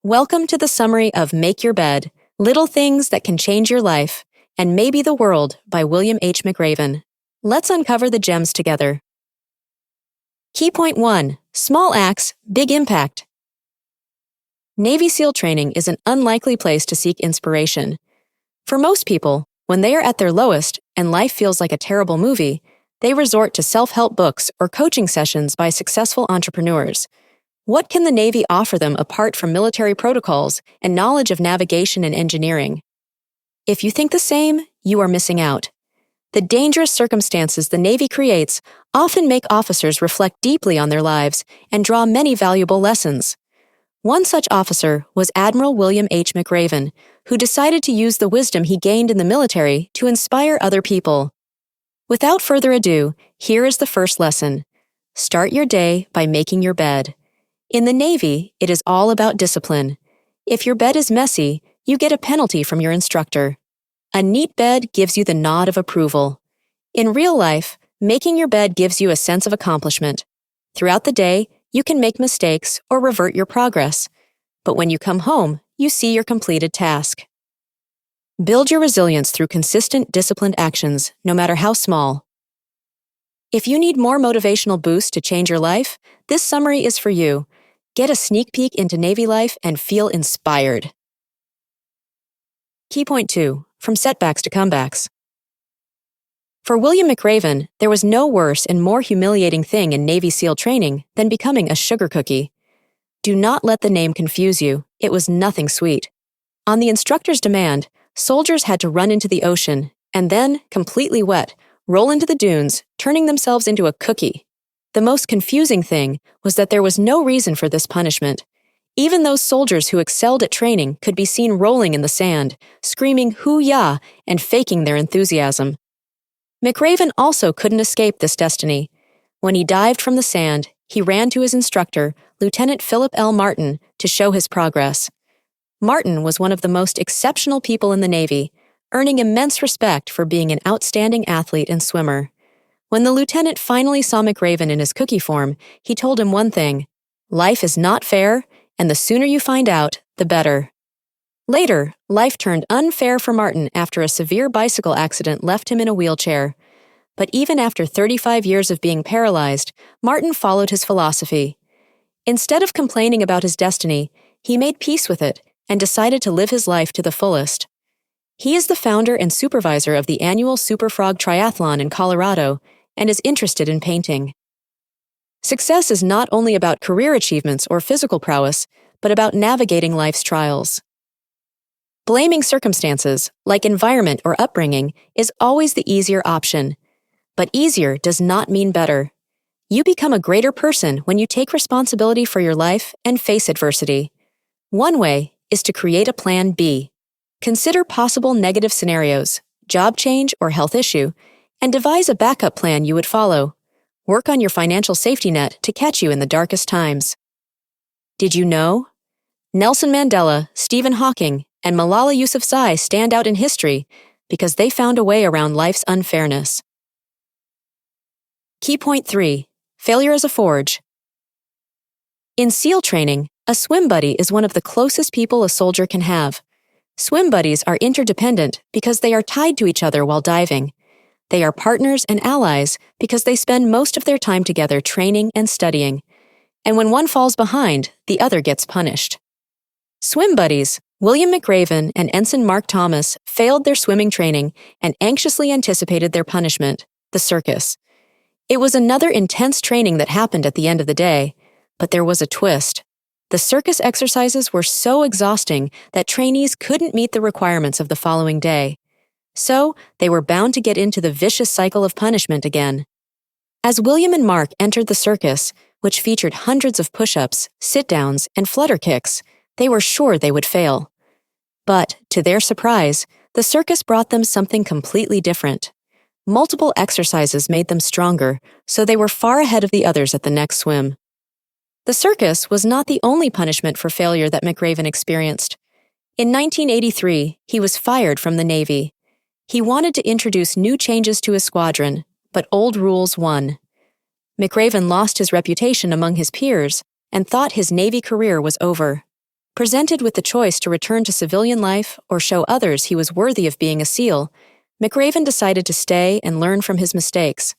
Welcome to the summary of Make Your Bed, Little Things That Can Change Your Life, and Maybe the World by William H. McRaven. Let's uncover the gems together. Key point 1. Small acts, big impact. Navy SEAL training is an unlikely place to seek inspiration. For most people, when they are at their lowest and life feels like a terrible movie, they resort to self-help books or coaching sessions by successful entrepreneurs. What can the Navy offer them apart from military protocols and knowledge of navigation and engineering? If you think the same, you are missing out. The dangerous circumstances the Navy creates often make officers reflect deeply on their lives and draw many valuable lessons. One such officer was Admiral William H. McRaven, who decided to use the wisdom he gained in the military to inspire other people. Without further ado, here is the first lesson. Start your day by making your bed. In the Navy, it is all about discipline. If your bed is messy, you get a penalty from your instructor. A neat bed gives you the nod of approval. In real life, making your bed gives you a sense of accomplishment. Throughout the day, you can make mistakes or revert your progress. But when you come home, you see your completed task. Build your resilience through consistent, disciplined actions, no matter how small. If you need more motivational boost to change your life, this summary is for you. Get a sneak peek into Navy life and feel inspired. Key point 2. From setbacks to comebacks. For William McRaven, there was no worse and more humiliating thing in Navy SEAL training than becoming a sugar cookie. Do not let the name confuse you. It was nothing sweet. On the instructor's demand, soldiers had to run into the ocean and then, completely wet, roll into the dunes, turning themselves into a cookie. The most confusing thing was that there was no reason for this punishment. Even those soldiers who excelled at training could be seen rolling in the sand, screaming "hoo-yah" and faking their enthusiasm. McRaven also couldn't escape this destiny. When he dived from the sand, he ran to his instructor, Lieutenant Philip L. Martin, to show his progress. Martin was one of the most exceptional people in the Navy, earning immense respect for being an outstanding athlete and swimmer. When the lieutenant finally saw McRaven in his cookie form, he told him one thing: life is not fair, and the sooner you find out, the better. Later, life turned unfair for Martin after a severe bicycle accident left him in a wheelchair. But even after 35 years of being paralyzed, Martin followed his philosophy. Instead of complaining about his destiny, he made peace with it and decided to live his life to the fullest. He is the founder and supervisor of the annual Super Frog Triathlon in Colorado and is interested in painting. Success is not only about career achievements or physical prowess, but about navigating life's trials. Blaming circumstances, like environment or upbringing, is always the easier option. But easier does not mean better. You become a greater person when you take responsibility for your life and face adversity. One way is to create a plan B. Consider possible negative scenarios, job change or health issue, and devise a backup plan you would follow. Work on your financial safety net to catch you in the darkest times. Did you know? Nelson Mandela, Stephen Hawking, and Malala Yousafzai stand out in history because they found a way around life's unfairness. Key point 3. Failure as a forge. In SEAL training, a swim buddy is one of the closest people a soldier can have. Swim buddies are interdependent because they are tied to each other while diving. They are partners and allies because they spend most of their time together training and studying. And when one falls behind, the other gets punished. Swim buddies, William McRaven and Ensign Mark Thomas, failed their swimming training and anxiously anticipated their punishment, the circus. It was another intense training that happened at the end of the day, but there was a twist. The circus exercises were so exhausting that trainees couldn't meet the requirements of the following day. So, they were bound to get into the vicious cycle of punishment again. As William and Mark entered the circus, which featured hundreds of push-ups, sit-downs, and flutter kicks, they were sure they would fail. But, to their surprise, the circus brought them something completely different. Multiple exercises made them stronger, so they were far ahead of the others at the next swim. The circus was not the only punishment for failure that McRaven experienced. In 1983, he was fired from the Navy. He wanted to introduce new changes to his squadron, but old rules won. McRaven lost his reputation among his peers and thought his Navy career was over. Presented with the choice to return to civilian life or show others he was worthy of being a SEAL, McRaven decided to stay and learn from his mistakes.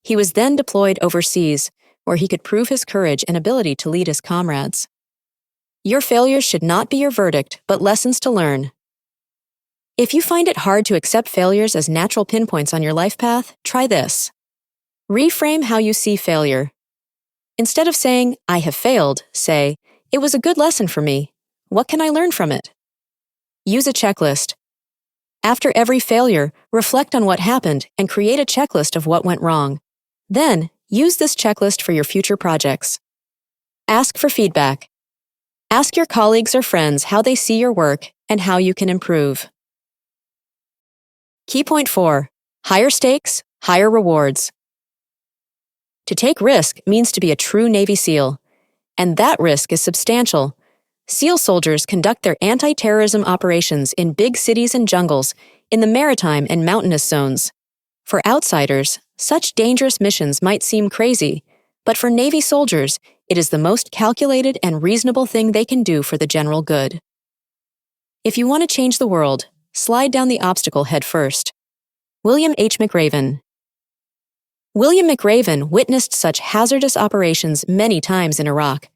He was then deployed overseas, where he could prove his courage and ability to lead his comrades. Your failures should not be your verdict, but lessons to learn. If you find it hard to accept failures as natural pinpoints on your life path, try this. Reframe how you see failure. Instead of saying, "I have failed," say, "It was a good lesson for me. What can I learn from it?" Use a checklist. After every failure, reflect on what happened and create a checklist of what went wrong. Then, use this checklist for your future projects. Ask for feedback. Ask your colleagues or friends how they see your work and how you can improve. Key point 4. Higher stakes, higher rewards. To take risk means to be a true Navy SEAL, and that risk is substantial. SEAL soldiers conduct their anti-terrorism operations in big cities and jungles, in the maritime and mountainous zones. For outsiders, such dangerous missions might seem crazy, but for Navy soldiers, it is the most calculated and reasonable thing they can do for the general good. If you want to change the world, slide down the obstacle head first. William H. McRaven. William McRaven witnessed such hazardous operations many times in Iraq.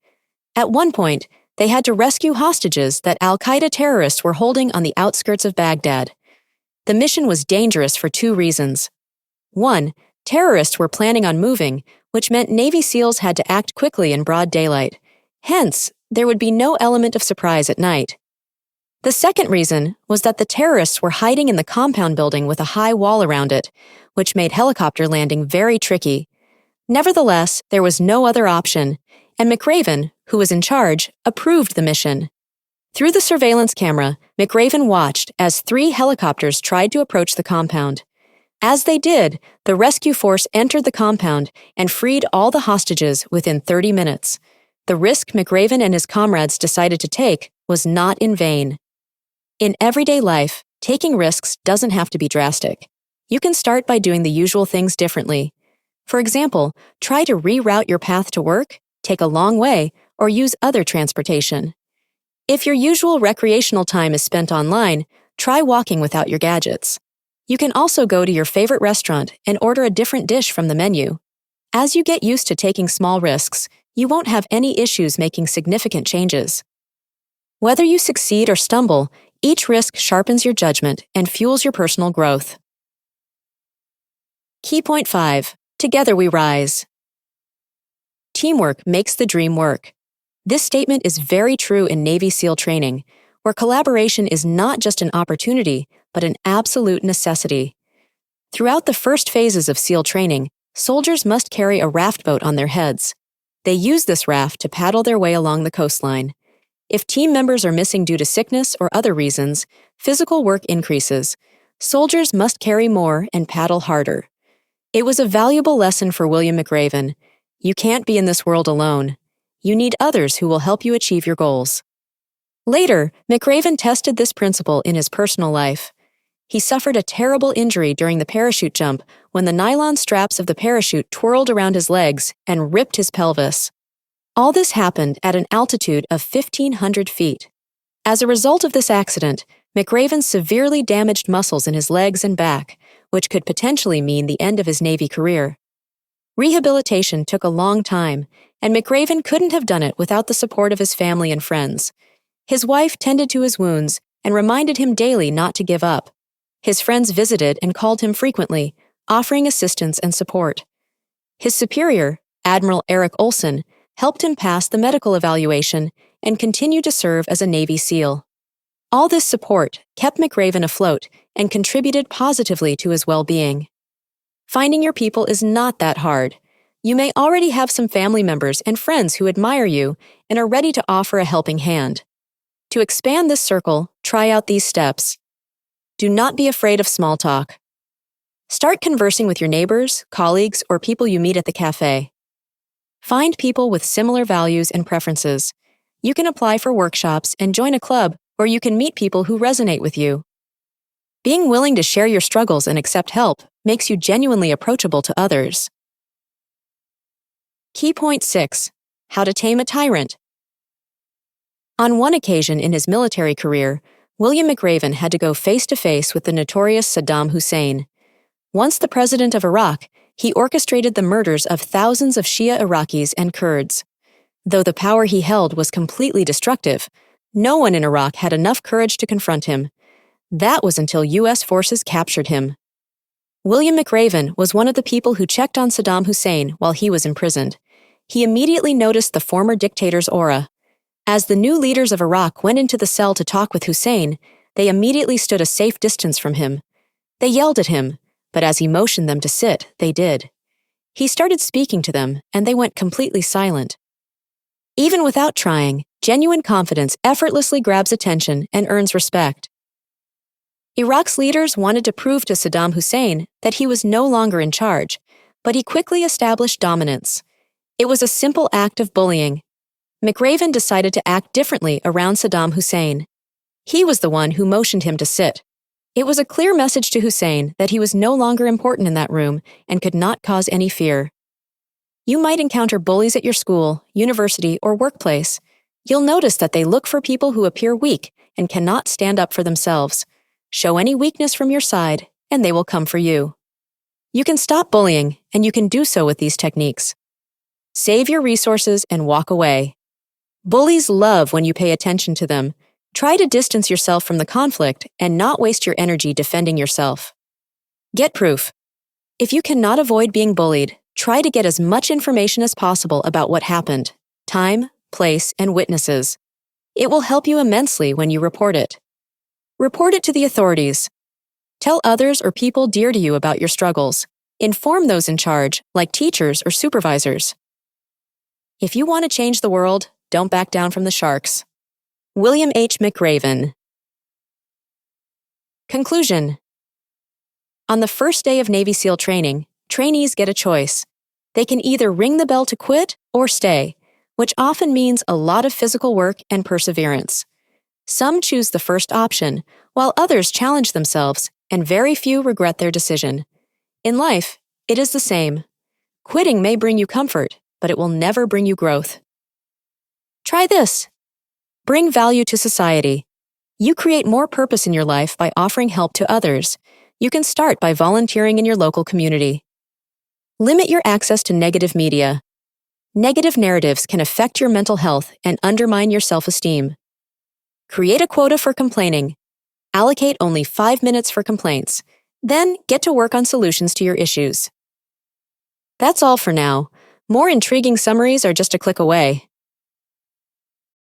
At one point, they had to rescue hostages that al-Qaeda terrorists were holding on the outskirts of Baghdad. The mission was dangerous for 2 reasons. 1, terrorists were planning on moving, which meant Navy SEALs had to act quickly in broad daylight. Hence, there would be no element of surprise at night. The second reason was that the terrorists were hiding in the compound building with a high wall around it, which made helicopter landing very tricky. Nevertheless, there was no other option, and McRaven, who was in charge, approved the mission. Through the surveillance camera, McRaven watched as 3 helicopters tried to approach the compound. As they did, the rescue force entered the compound and freed all the hostages within 30 minutes. The risk McRaven and his comrades decided to take was not in vain. In everyday life, taking risks doesn't have to be drastic. You can start by doing the usual things differently. For example, try to reroute your path to work, take a long way, or use other transportation. If your usual recreational time is spent online, try walking without your gadgets. You can also go to your favorite restaurant and order a different dish from the menu. As you get used to taking small risks, you won't have any issues making significant changes. Whether you succeed or stumble, each risk sharpens your judgment and fuels your personal growth. Key point 5. Together we rise. Teamwork makes the dream work. This statement is very true in Navy SEAL training, where collaboration is not just an opportunity, but an absolute necessity. Throughout the first phases of SEAL training, soldiers must carry a raft boat on their heads. They use this raft to paddle their way along the coastline. If team members are missing due to sickness or other reasons, physical work increases. Soldiers must carry more and paddle harder. It was a valuable lesson for William McRaven. You can't be in this world alone. You need others who will help you achieve your goals. Later, McRaven tested this principle in his personal life. He suffered a terrible injury during the parachute jump when the nylon straps of the parachute twirled around his legs and ripped his pelvis. All this happened at an altitude of 1,500 feet. As a result of this accident, McRaven severely damaged muscles in his legs and back, which could potentially mean the end of his Navy career. Rehabilitation took a long time, and McRaven couldn't have done it without the support of his family and friends. His wife tended to his wounds and reminded him daily not to give up. His friends visited and called him frequently, offering assistance and support. His superior, Admiral Eric Olson, helped him pass the medical evaluation and continued to serve as a Navy SEAL. All this support kept McRaven afloat and contributed positively to his well-being. Finding your people is not that hard. You may already have some family members and friends who admire you and are ready to offer a helping hand. To expand this circle, try out these steps. Do not be afraid of small talk. Start conversing with your neighbors, colleagues, or people you meet at the cafe. Find people with similar values and preferences. You can apply for workshops and join a club where you can meet people who resonate with you. Being willing to share your struggles and accept help makes you genuinely approachable to others. Key point 6. How to tame a tyrant. On one occasion in his military career, William McRaven had to go face-to-face with the notorious Saddam Hussein. Once the president of Iraq, he orchestrated the murders of thousands of Shia Iraqis and Kurds. Though the power he held was completely destructive, no one in Iraq had enough courage to confront him. That was until U.S. forces captured him. William McRaven was one of the people who checked on Saddam Hussein while he was imprisoned. He immediately noticed the former dictator's aura. As the new leaders of Iraq went into the cell to talk with Hussein, they immediately stood a safe distance from him. They yelled at him, but as he motioned them to sit, they did. He started speaking to them, and they went completely silent. Even without trying, genuine confidence effortlessly grabs attention and earns respect. Iraq's leaders wanted to prove to Saddam Hussein that he was no longer in charge, but he quickly established dominance. It was a simple act of bullying. McRaven decided to act differently around Saddam Hussein. He was the one who motioned him to sit. It was a clear message to Hussein that he was no longer important in that room and could not cause any fear. You might encounter bullies at your school, university, or workplace. You'll notice that they look for people who appear weak and cannot stand up for themselves. Show any weakness from your side, and they will come for you. You can stop bullying, and you can do so with these techniques. Save your resources and walk away. Bullies love when you pay attention to them. Try to distance yourself from the conflict and not waste your energy defending yourself. Get proof. If you cannot avoid being bullied, try to get as much information as possible about what happened, time, place, and witnesses. It will help you immensely when you report it. Report it to the authorities. Tell others or people dear to you about your struggles. Inform those in charge, like teachers or supervisors. If you want to change the world, don't back down from the sharks. William H. McRaven. Conclusion. On the first day of Navy SEAL training, trainees get a choice. They can either ring the bell to quit or stay, which often means a lot of physical work and perseverance. Some choose the first option, while others challenge themselves, and very few regret their decision. In life, it is the same. Quitting may bring you comfort, but it will never bring you growth. Try this. Bring value to society. You create more purpose in your life by offering help to others. You can start by volunteering in your local community. Limit your access to negative media. Negative narratives can affect your mental health and undermine your self-esteem. Create a quota for complaining. Allocate only 5 minutes for complaints. Then get to work on solutions to your issues. That's all for now. More intriguing summaries are just a click away.